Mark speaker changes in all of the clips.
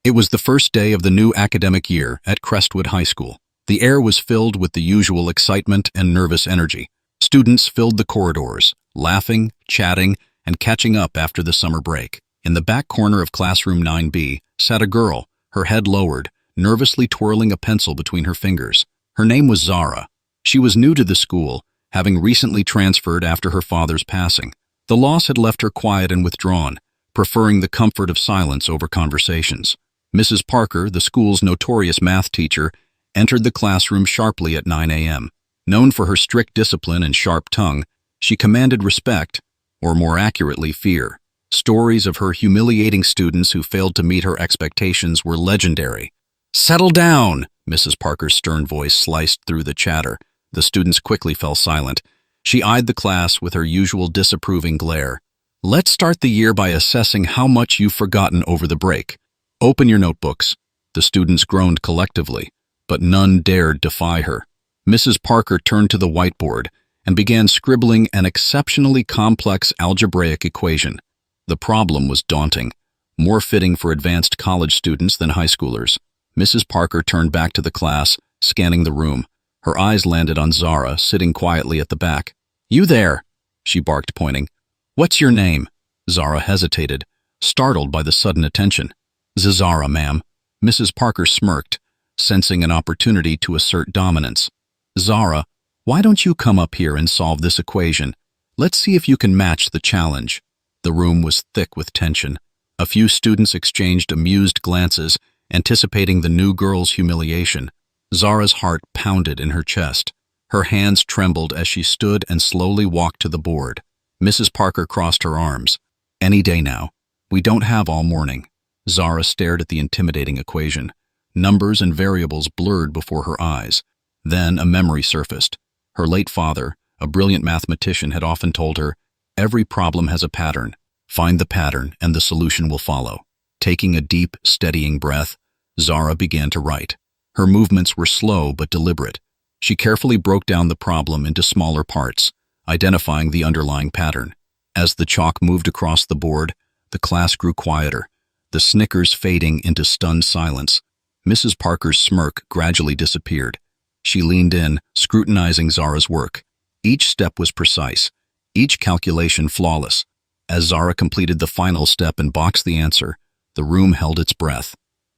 Speaker 1: It was the first day of the new academic year at Crestwood High School. The air was filled with the usual excitement and nervous energy. Students filled the corridors, laughing, chatting, and catching up after the summer break. In the back corner of classroom 9B sat a girl, her head lowered, nervously twirling a pencil between her fingers. Her name was Zara. She was new to the school, having recently transferred after her father's passing. The loss had left her quiet and withdrawn, preferring the comfort of silence over conversations. Mrs. Parker, the school's notorious math teacher, entered the classroom sharply at 9 a.m. Known for her strict discipline and sharp tongue, she commanded respect, or more accurately, fear. Stories of her humiliating students who failed to meet her expectations were legendary. "Settle down!" Mrs. Parker's stern voice sliced through the chatter. The students quickly fell silent. She eyed the class with her usual disapproving glare. "Let's start the year by assessing how much you've forgotten over the break. Open your notebooks." The students groaned collectively, but none dared defy her. Mrs. Parker turned to the whiteboard and began scribbling an exceptionally complex algebraic equation. The problem was daunting, more fitting for advanced college students than high schoolers. Mrs. Parker turned back to the class, scanning the room. Her eyes landed on Zara, sitting quietly at the back. "You there," she barked, pointing. "What's your name?" Zara hesitated, startled by the sudden attention. "Zara, ma'am." Mrs. Parker smirked, sensing an opportunity to assert dominance. "Zara, why don't you come up here and solve this equation? Let's see if you can match the challenge." The room was thick with tension. A few students exchanged amused glances, anticipating the new girl's humiliation. Zara's heart pounded in her chest. Her hands trembled as she stood and slowly walked to the board. Mrs. Parker crossed her arms. "Any day now. We don't have all morning." Zara stared at the intimidating equation. Numbers and variables blurred before her eyes. Then a memory surfaced. Her late father, a brilliant mathematician, had often told her, "Every problem has a pattern. Find the pattern and the solution will follow." Taking a deep, steadying breath, Zara began to write. Her movements were slow but deliberate. She carefully broke down the problem into smaller parts, identifying the underlying pattern. As the chalk moved across the board, the class grew quieter, the snickers fading into stunned silence. Mrs. Parker's smirk gradually disappeared. She leaned in, scrutinizing Zara's work. Each step was precise, each calculation flawless. As Zara completed the final step and boxed the answer, the room held its breath.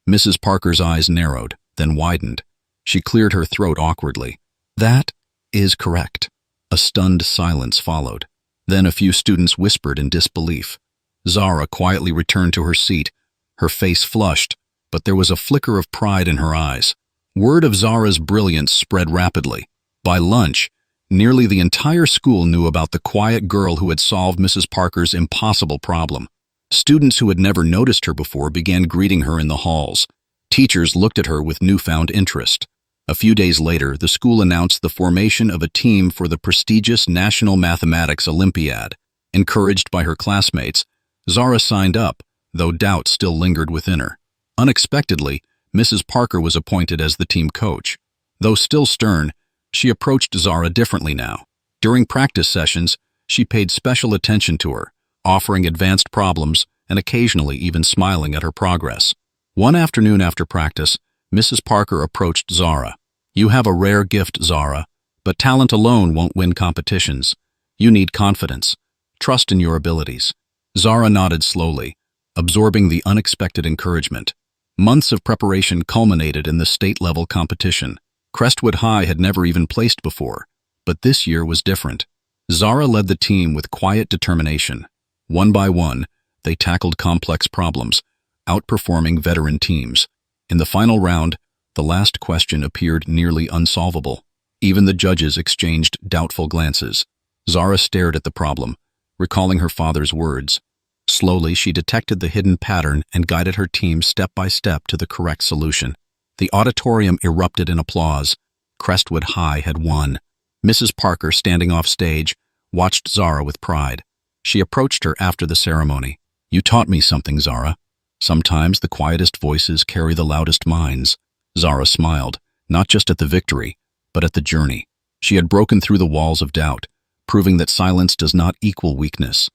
Speaker 1: Mrs. Parker's eyes narrowed, then widened. She cleared her throat awkwardly. "That is correct." A stunned silence followed. Then a few students whispered in disbelief. Zara quietly returned to her seat. Her face flushed, but there was a flicker of pride in her eyes. Word of Zara's brilliance spread rapidly. By lunch, nearly the entire school knew about the quiet girl who had solved Mrs. Parker's impossible problem. Students who had never noticed her before began greeting her in the halls. Teachers looked at her with newfound interest. A few days later, the school announced the formation of a team for the prestigious National Mathematics Olympiad. Encouraged by her classmates, Zara signed up, though doubt still lingered within her. Unexpectedly, Mrs. Parker was appointed as the team coach. Though still stern, she approached Zara differently now. During practice sessions, she paid special attention to her, offering advanced problems and occasionally even smiling at her progress. One afternoon after practice, Mrs. Parker approached Zara. "You have a rare gift, Zara, but talent alone won't win competitions. You need confidence. Trust in your abilities." Zara nodded slowly, absorbing the unexpected encouragement. Months of preparation culminated in the state-level competition. Crestwood High had never even placed before, but this year was different. Zara led the team with quiet determination. One by one, they tackled complex problems, outperforming veteran teams. In the final round, the last question appeared nearly unsolvable. Even the judges exchanged doubtful glances. Zara stared at the problem, recalling her father's words. Slowly, she detected the hidden pattern and guided her team step by step to the correct solution. The auditorium erupted in applause. Crestwood High had won. Mrs. Parker, standing off stage, watched Zara with pride. She approached her after the ceremony. "You taught me something, Zara. Sometimes the quietest voices carry the loudest minds." Zara smiled, not just at the victory, but at the journey. She had broken through the walls of doubt, proving that silence does not equal weakness.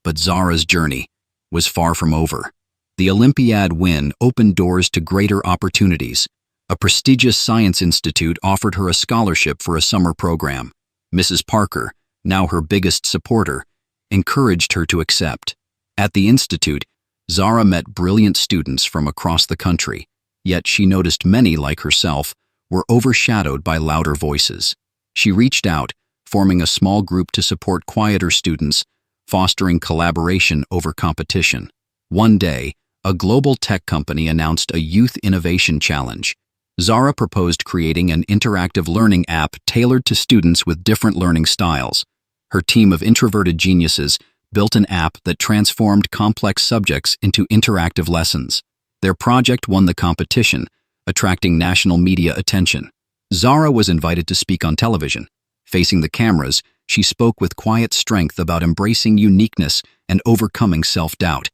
Speaker 1: But Zara's journey was far from over. The Olympiad win opened doors to greater opportunities. A prestigious science institute offered her a scholarship for a summer program. Mrs. Parker, now her biggest supporter, encouraged her to accept. At the institute, Zara met brilliant students from across the country, yet she noticed many, like herself, were overshadowed by louder voices. She reached out, forming a small group to support quieter students, fostering collaboration over competition. One day, a global tech company announced a youth innovation challenge. Zara proposed creating an interactive learning app tailored to students with different learning styles. Her team of introverted geniuses built an app that transformed complex subjects into interactive lessons. Their project won the competition, attracting national media attention. Zara was invited to speak on television. Facing the cameras, she spoke with quiet strength about embracing uniqueness and overcoming self-doubt.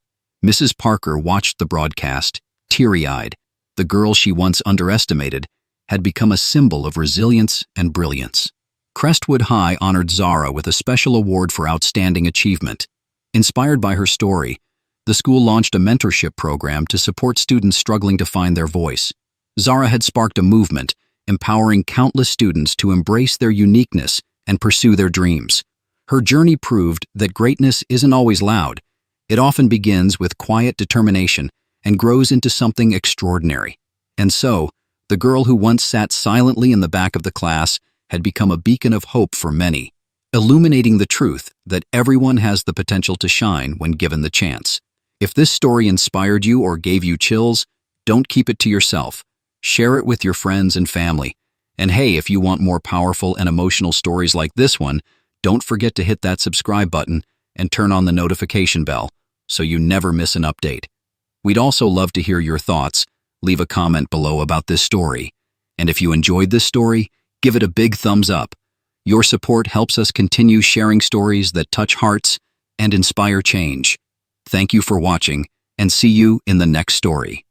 Speaker 1: Mrs. Parker watched the broadcast, teary-eyed. The girl she once underestimated had become a symbol of resilience and brilliance. Crestwood High honored Zara with a special award for outstanding achievement. Inspired by her story, the school launched a mentorship program to support students struggling to find their voice. Zara had sparked a movement, empowering countless students to embrace their uniqueness and pursue their dreams. Her journey proved that greatness isn't always loud. It often begins with quiet determination and grows into something extraordinary. And so, the girl who once sat silently in the back of the class had become a beacon of hope for many, illuminating the truth that everyone has the potential to shine when given the chance. If this story inspired you or gave you chills, don't keep it to yourself. Share it with your friends and family. And hey, if you want more powerful and emotional stories like this one, don't forget to hit that subscribe button and turn on the notification bell so you never miss an update. We'd also love to hear your thoughts. Leave a comment below about this story. And if you enjoyed this story, give it a big thumbs up. Your support helps us continue sharing stories that touch hearts and inspire change. Thank you for watching, and see you in the next story.